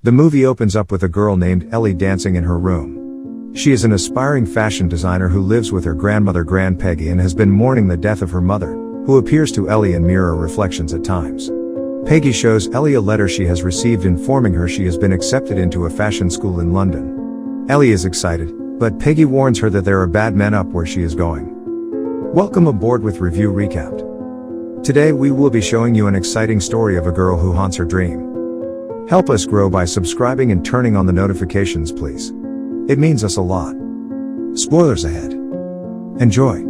The movie opens up with a girl named Ellie dancing in her room. She is an aspiring fashion designer who lives with her grandmother Grand Peggy and has been mourning the death of her mother, who appears to Ellie in mirror reflections at times. Peggy shows Ellie a letter she has received informing her she has been accepted into a fashion school in London. Ellie is excited, but Peggy warns her that there are bad men up where she is going. Welcome aboard with Review Recapped. Today we will be showing you an exciting story of a girl who haunts her dream. Help us grow by subscribing and turning on the notifications, please. It means us a lot. Spoilers ahead. Enjoy.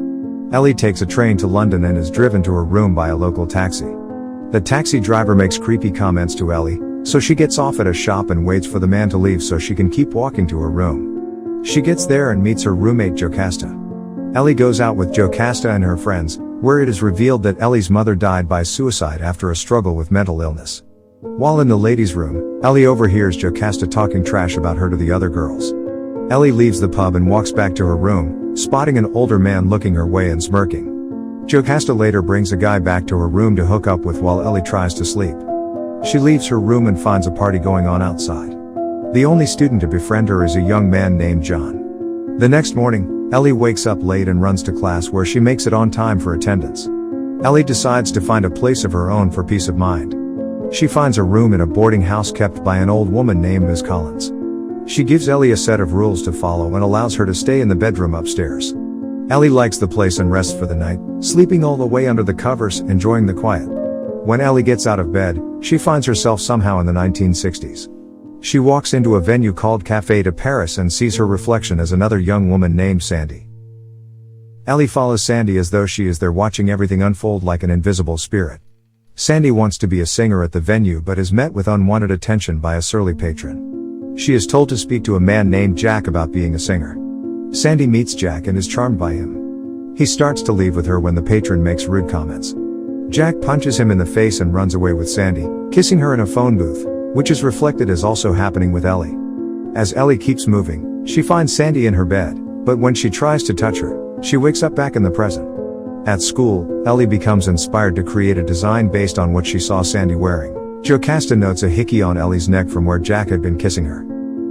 Ellie takes a train to London and is driven to her room by a local taxi. The taxi driver makes creepy comments to Ellie, so she gets off at a shop and waits for the man to leave so she can keep walking to her room. She gets there and meets her roommate Jocasta. Ellie goes out with Jocasta and her friends, where it is revealed that Ellie's mother died by suicide after a struggle with mental illness. While in the ladies' room, Ellie overhears Jocasta talking trash about her to the other girls. Ellie leaves the pub and walks back to her room, spotting an older man looking her way and smirking. Jocasta later brings a guy back to her room to hook up with while Ellie tries to sleep. She leaves her room and finds a party going on outside. The only student to befriend her is a young man named John. The next morning, Ellie wakes up late and runs to class where she makes it on time for attendance. Ellie decides to find a place of her own for peace of mind. She finds a room in a boarding house kept by an old woman named Ms. Collins. She gives Ellie a set of rules to follow and allows her to stay in the bedroom upstairs. Ellie likes the place and rests for the night, sleeping all the way under the covers, enjoying the quiet. When Ellie gets out of bed, she finds herself somehow in the 1960s. She walks into a venue called Café de Paris and sees her reflection as another young woman named Sandie. Ellie follows Sandie as though she is there watching everything unfold like an invisible spirit. Sandie wants to be a singer at the venue but is met with unwanted attention by a surly patron. She is told to speak to a man named Jack about being a singer. Sandie meets Jack and is charmed by him. He starts to leave with her when the patron makes rude comments. Jack punches him in the face and runs away with Sandie, kissing her in a phone booth, which is reflected as also happening with Ellie. As Ellie keeps moving, she finds Sandie in her bed, but when she tries to touch her, she wakes up back in the present. At school, Ellie becomes inspired to create a design based on what she saw Sandie wearing. Jocasta notes a hickey on Ellie's neck from where Jack had been kissing her.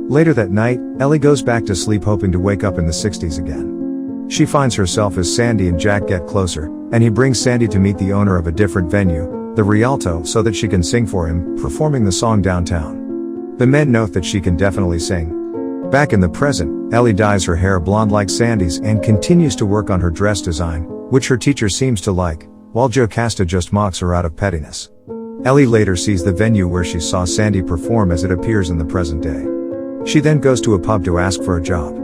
Later that night, Ellie goes back to sleep hoping to wake up in the 60s again. She finds herself as Sandie and Jack get closer, and he brings Sandie to meet the owner of a different venue, the Rialto, so that she can sing for him, performing the song downtown. The men note that she can definitely sing. Back in the present, Ellie dyes her hair blonde like Sandie's and continues to work on her dress design, which her teacher seems to like, while Jocasta just mocks her out of pettiness. Ellie later sees the venue where she saw Sandie perform as it appears in the present day. She then goes to a pub to ask for a job.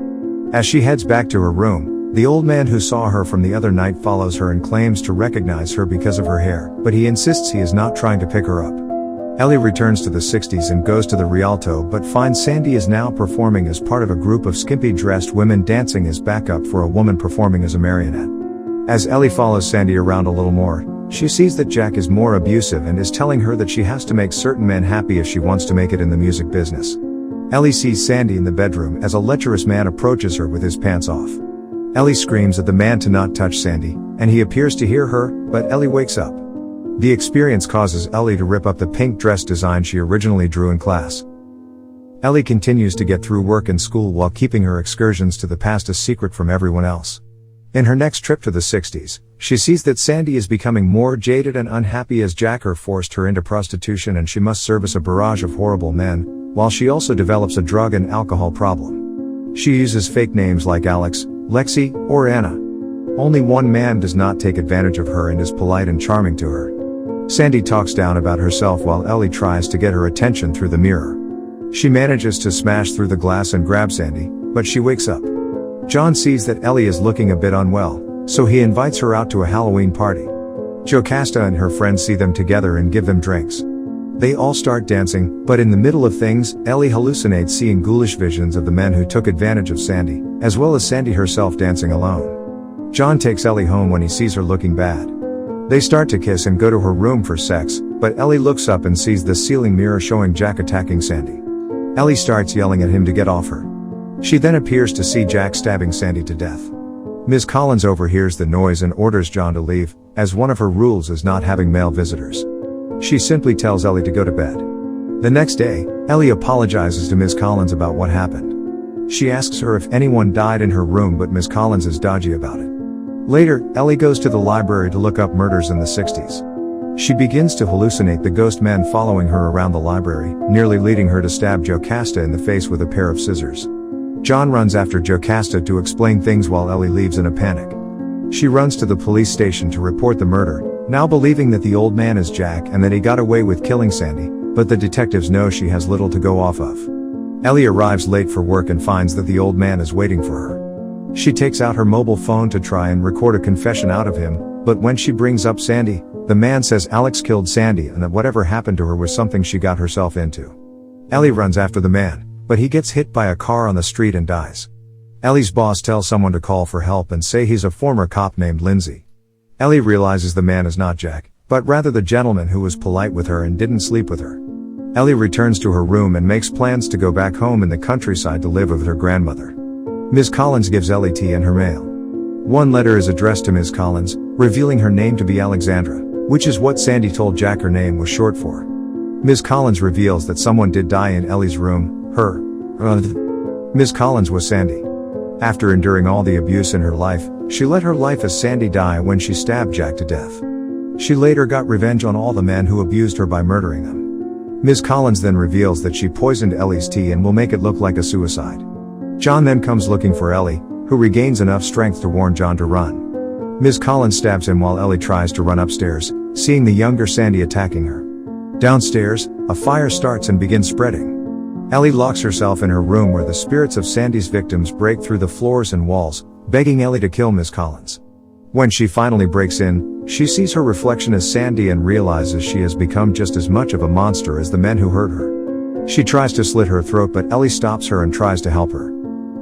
As she heads back to her room, the old man who saw her from the other night follows her and claims to recognize her because of her hair, but he insists he is not trying to pick her up. Ellie returns to the 60s and goes to the Rialto but finds Sandie is now performing as part of a group of skimpy-dressed women dancing as backup for a woman performing as a marionette. As Ellie follows Sandie around a little more, she sees that Jack is more abusive and is telling her that she has to make certain men happy if she wants to make it in the music business. Ellie sees Sandie in the bedroom as a lecherous man approaches her with his pants off. Ellie screams at the man to not touch Sandie, and he appears to hear her, but Ellie wakes up. The experience causes Ellie to rip up the pink dress design she originally drew in class. Ellie continues to get through work and school while keeping her excursions to the past a secret from everyone else. In her next trip to the 60s, she sees that Sandie is becoming more jaded and unhappy as Jack forced her into prostitution and she must service a barrage of horrible men, while she also develops a drug and alcohol problem. She uses fake names like Alex, Lexi, or Anna. Only one man does not take advantage of her and is polite and charming to her. Sandie talks down about herself while Ellie tries to get her attention through the mirror. She manages to smash through the glass and grab Sandie, but she wakes up. John sees that Ellie is looking a bit unwell, so he invites her out to a Halloween party. Jocasta and her friends see them together and give them drinks. They all start dancing, but in the middle of things, Ellie hallucinates seeing ghoulish visions of the men who took advantage of Sandie, as well as Sandie herself dancing alone. John takes Ellie home when he sees her looking bad. They start to kiss and go to her room for sex, but Ellie looks up and sees the ceiling mirror showing Jack attacking Sandie. Ellie starts yelling at him to get off her. She then appears to see Jack stabbing Sandie to death. Ms. Collins overhears the noise and orders John to leave, as one of her rules is not having male visitors. She simply tells Ellie to go to bed. The next day, Ellie apologizes to Ms. Collins about what happened. She asks her if anyone died in her room, but Ms. Collins is dodgy about it. Later, Ellie goes to the library to look up murders in the 60s. She begins to hallucinate the ghost men following her around the library, nearly leading her to stab Jocasta in the face with a pair of scissors. John runs after Jocasta to explain things while Ellie leaves in a panic. She runs to the police station to report the murder, now believing that the old man is Jack and that he got away with killing Sandie, but the detectives know she has little to go off of. Ellie arrives late for work and finds that the old man is waiting for her. She takes out her mobile phone to try and record a confession out of him, but when she brings up Sandie, the man says Alex killed Sandie and that whatever happened to her was something she got herself into. Ellie runs after the man, but he gets hit by a car on the street and dies. Ellie's boss tells someone to call for help and say he's a former cop named Lindsay. Ellie realizes the man is not Jack, but rather the gentleman who was polite with her and didn't sleep with her. Ellie returns to her room and makes plans to go back home in the countryside to live with her grandmother. Ms. Collins gives Ellie tea in her mail. One letter is addressed to Ms. Collins, revealing her name to be Alexandra, which is what Sandie told Jack her name was short for. Ms. Collins reveals that someone did die in Ellie's room, Ms. Collins was Sandie. After enduring all the abuse in her life, she let her life as Sandie die when she stabbed Jack to death. She later got revenge on all the men who abused her by murdering them. Ms. Collins then reveals that she poisoned Ellie's tea and will make it look like a suicide. John then comes looking for Ellie, who regains enough strength to warn John to run. Ms. Collins stabs him while Ellie tries to run upstairs, seeing the younger Sandie attacking her. Downstairs, a fire starts and begins spreading. Ellie locks herself in her room where the spirits of Sandie's victims break through the floors and walls, begging Ellie to kill Ms. Collins. When she finally breaks in, she sees her reflection as Sandie and realizes she has become just as much of a monster as the men who hurt her. She tries to slit her throat, but Ellie stops her and tries to help her.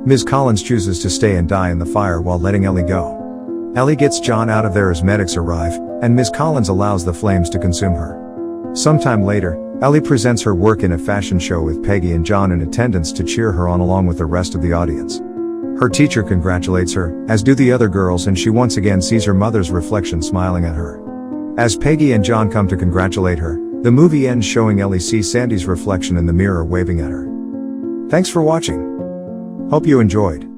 Ms. Collins chooses to stay and die in the fire while letting Ellie go. Ellie gets John out of there as medics arrive, and Ms. Collins allows the flames to consume her. Sometime later, Ellie presents her work in a fashion show with Peggy and John in attendance to cheer her on along with the rest of the audience. Her teacher congratulates her, as do the other girls, and she once again sees her mother's reflection smiling at her. As Peggy and John come to congratulate her, the movie ends showing Ellie see Sandie's reflection in the mirror waving at her. Thanks for watching. Hope you enjoyed.